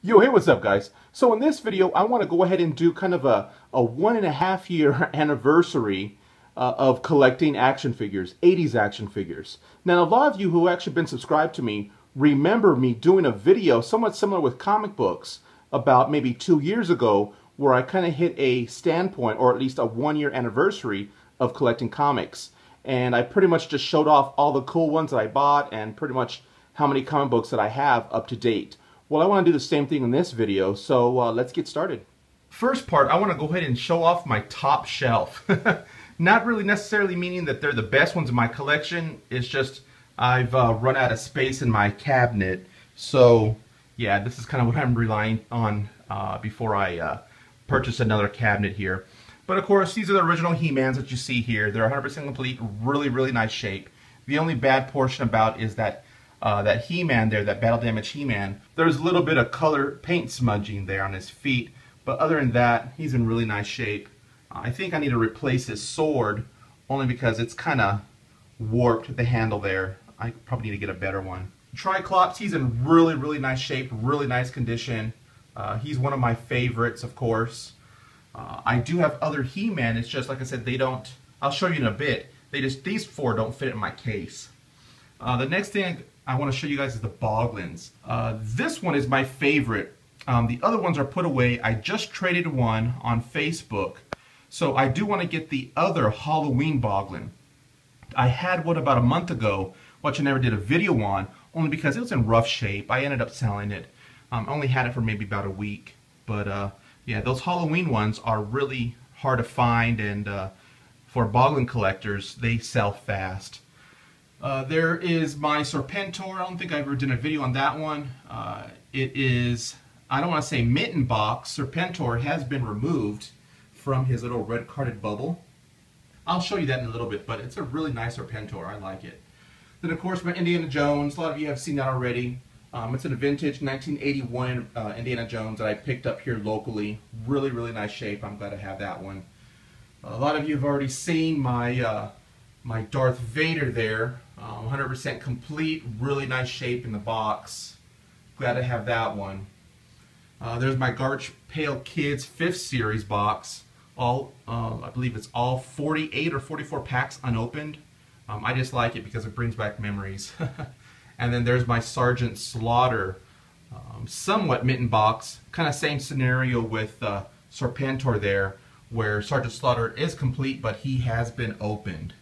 Yo, hey, what's up, guys? So in this video, I want to go ahead and do kind of a 1.5 year anniversary of collecting action figures, 80s action figures. Now, a lot of you who actually been subscribed to me remember me doing a video somewhat similar with comic books about maybe 2 years ago, where I kind of hit a standpoint, or at least a 1 year anniversary of collecting comics. And I pretty much just showed off all the cool ones that I bought and pretty much how many comic books that I have up to date. Well, I want to do the same thing in this video, so let's get started. First part, I want to go ahead and show off my top shelf. Not really necessarily meaning that they're the best ones in my collection, it's just I've run out of space in my cabinet. So yeah, this is kind of what I'm relying on before I purchase another cabinet here. But of course, these are the original He-Mans that you see here. They're 100% complete, really nice shape. The only bad portion about is that that He-Man there, that battle damage He-Man, there's a little bit of color paint smudging there on his feet, but other than that, he's in really nice shape. I think I need to replace his sword, only because it's kind of warped, the handle there. I probably need to get a better one. Triclops, he's in really nice shape, really nice condition. He's one of my favorites, of course. I do have other He-Man, it's just, like I said, they don't, I'll show you in a bit, these four don't fit in my case. The next thing I want to show you guys is the Boglins. This one is my favorite. The other ones are put away. I just traded one on Facebook. So I do want to get the other Halloween Boglin. I had one about a month ago, which I never did a video on, only because it was in rough shape. I ended up selling it. I only had it for maybe about a week. But yeah, those Halloween ones are really hard to find, and for Boglin collectors, they sell fast. There is my Serpentor. I don't think I ever did a video on that one. It is, I don't want to say mitten box. Serpentor has been removed from his little red carded bubble. I'll show you that in a little bit, but it's a really nice Serpentor. I like it. Then of course my Indiana Jones. A lot of you have seen that already. It's in a vintage 1981 Indiana Jones that I picked up here locally. Really nice shape. I'm glad to have that one. A lot of you have already seen my my Darth Vader there, 100% complete, really nice shape in the box. Glad to have that one. There's my Garbage Pail Kids 5th series box. All, I believe it's all 48 or 44 packs unopened. I just like it because it brings back memories. And then there's my Sergeant Slaughter, somewhat mitten box. Kind of same scenario with Serpentor there, where Sergeant Slaughter is complete, but he has been opened.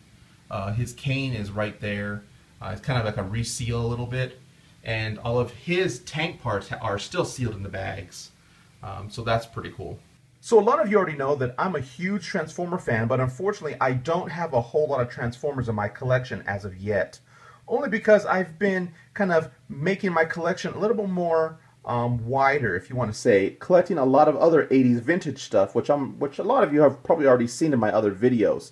His cane is right there. It's kind of like a reseal a little bit, and all of his tank parts are still sealed in the bags. So that's pretty cool. So a lot of you already know that I'm a huge Transformer fan, but unfortunately I don't have a whole lot of Transformers in my collection as of yet. Only because I've been kind of making my collection a little bit more wider, if you want to say, collecting a lot of other 80s vintage stuff, which a lot of you have probably already seen in my other videos.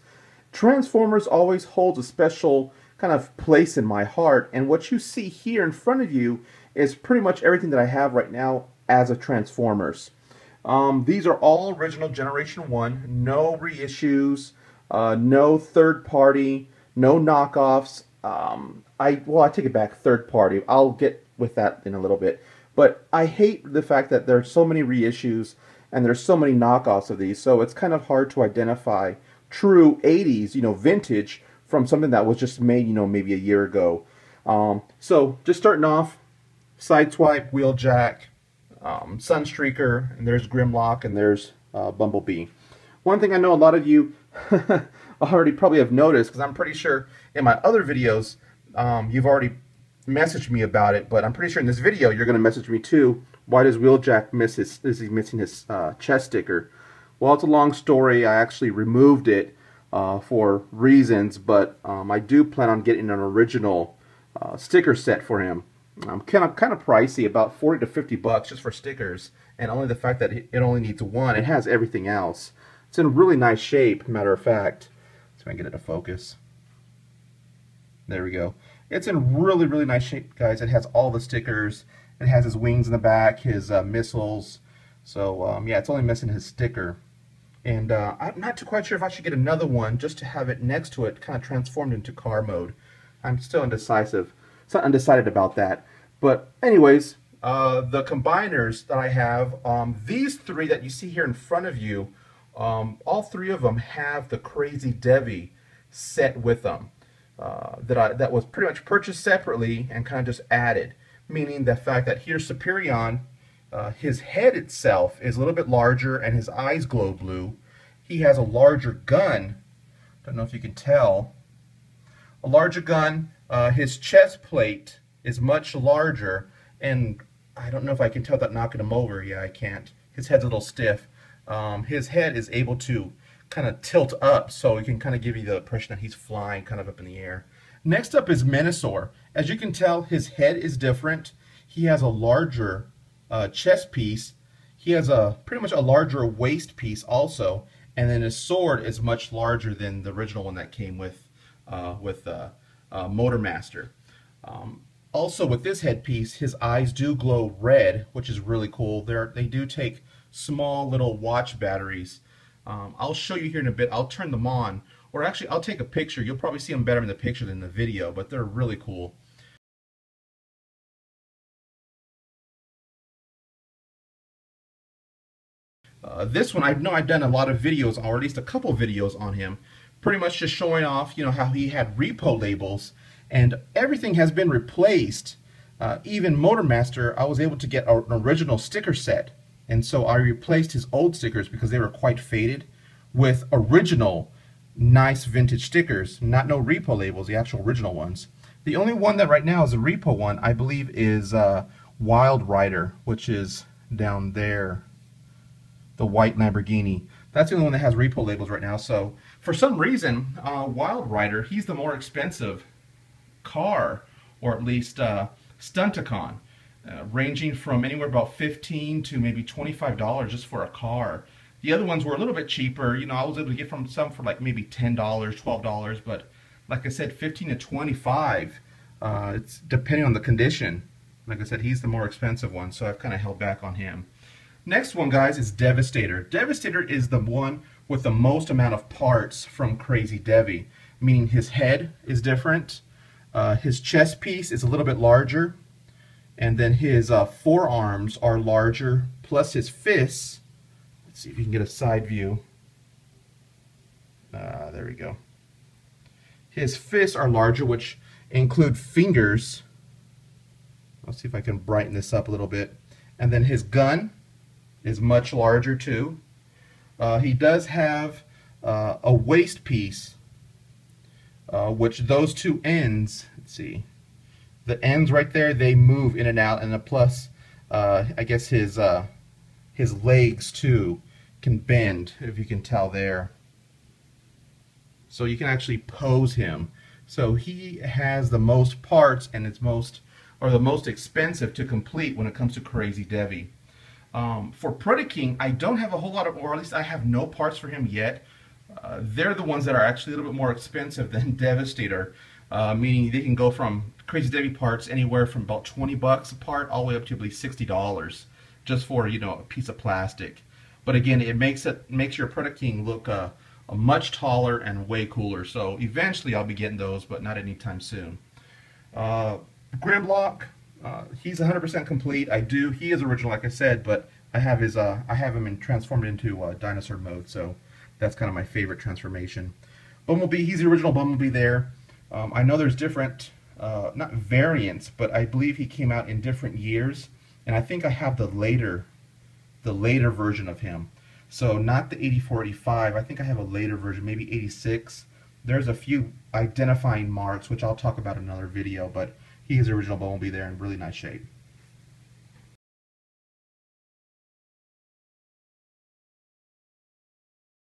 Transformers always holds a special kind of place in my heart, and what you see here in front of you is pretty much everything that I have right now as a Transformers. These are all original Generation 1, no reissues, no third party, no knockoffs. Well, I take it back, third party. I'll get with that in a little bit. But I hate the fact that there are so many reissues and there's so many knockoffs of these, so it's kind of hard to identify true 80s, vintage from something that was just made, maybe a year ago. So just starting off, Sideswipe, Wheeljack, Sunstreaker, and there's Grimlock, and there's Bumblebee. One thing I know a lot of you already probably have noticed, because I'm pretty sure in my other videos you've already messaged me about it, but I'm pretty sure in this video you're going to message me too. Why does Wheeljack is he missing his chest sticker? Well, it's a long story. I actually removed it for reasons, but I do plan on getting an original sticker set for him. Kind of pricey, about 40 to 50 bucks just for stickers, and only the fact that it only needs one. It has everything else. It's in really nice shape, matter of fact. So I can get it to focus. There we go. It's in really nice shape, guys. It has all the stickers. It has his wings in the back, his missiles. So yeah, it's only missing his sticker. And I'm not too quite sure if I should get another one just to have it next to it, kind of transformed into car mode. I'm still indecisive. It's not undecided about that. But anyways, the combiners that I have, these three that you see here in front of you, all three of them have the Crazy Devi set with them. That was pretty much purchased separately and kind of just added, meaning the fact that here's Superion, his head itself is a little bit larger and his eyes glow blue. He has a larger gun, don't know if you can tell, a larger gun. His chest plate is much larger, and I don't know if I can tell that knocking him over. Yeah, I can't. His head's a little stiff. His head is able to kind of tilt up, so it can kind of give you the impression that he's flying kind of up in the air. Next up is Menasor. As you can tell, his head is different. He has a larger chest piece. He has pretty much a larger waist piece also, and then his sword is much larger than the original one that came with Motormaster. Also with this headpiece, his eyes do glow red, which is really cool. They do take small little watch batteries. I'll show you here in a bit. I'll turn them on, or actually I'll take a picture. You'll probably see them better in the picture than the video, but they're really cool. This one, I know I've done a lot of videos, or at least a couple videos on him, pretty much just showing off, how he had repo labels, and everything has been replaced. Even Motormaster, I was able to get an original sticker set, and so I replaced his old stickers because they were quite faded with original nice vintage stickers, not no repo labels, the actual original ones. The only one that right now is a repo one, I believe, is Wild Rider, which is down there, the white Lamborghini. That's the only one that has repo labels right now. So for some reason, Wild Rider, he's the more expensive car, or at least Stunticon, ranging from anywhere about $15 to maybe $25 just for a car. The other ones were a little bit cheaper. I was able to get from some for like maybe $10, $12, but like I said, $15 to $25. It's depending on the condition. Like I said, he's the more expensive one, so I've kind of held back on him. Next one, guys, is Devastator. Devastator is the one with the most amount of parts from Crazy Devi, meaning his head is different, his chest piece is a little bit larger, and then his forearms are larger, plus his fists. Let's see if you can get a side view. There we go. His fists are larger, which include fingers. Let's see if I can brighten this up a little bit. And then his gun is much larger too. He does have a waist piece, which those two ends, let's see, the ends right there, they move in and out, and then plus, I guess his legs too can bend, if you can tell there. So you can actually pose him. So he has the most parts, and it's the most expensive to complete when it comes to Crazy Devi. For Predaking, I don't have a whole lot of, or at least I have no parts for him yet. They're the ones that are actually a little bit more expensive than Devastator, meaning they can go from Crazy Devi parts anywhere from about $20 a part all the way up to at least $60 just for a piece of plastic. But again, it makes your Predaking look much taller and way cooler. So eventually I'll be getting those, but not anytime soon. Grimlock. He's 100% complete. He is original, like I said, but I have him transformed into dinosaur mode, so that's kind of my favorite transformation. Bumblebee, he's the original Bumblebee there. I know there's different, not variants, but I believe he came out in different years, and I think I have the later version of him. So not the 84, 85. I think I have a later version, maybe 86. There's a few identifying marks, which I'll talk about in another video, but he is the original Bumblebee there in really nice shape.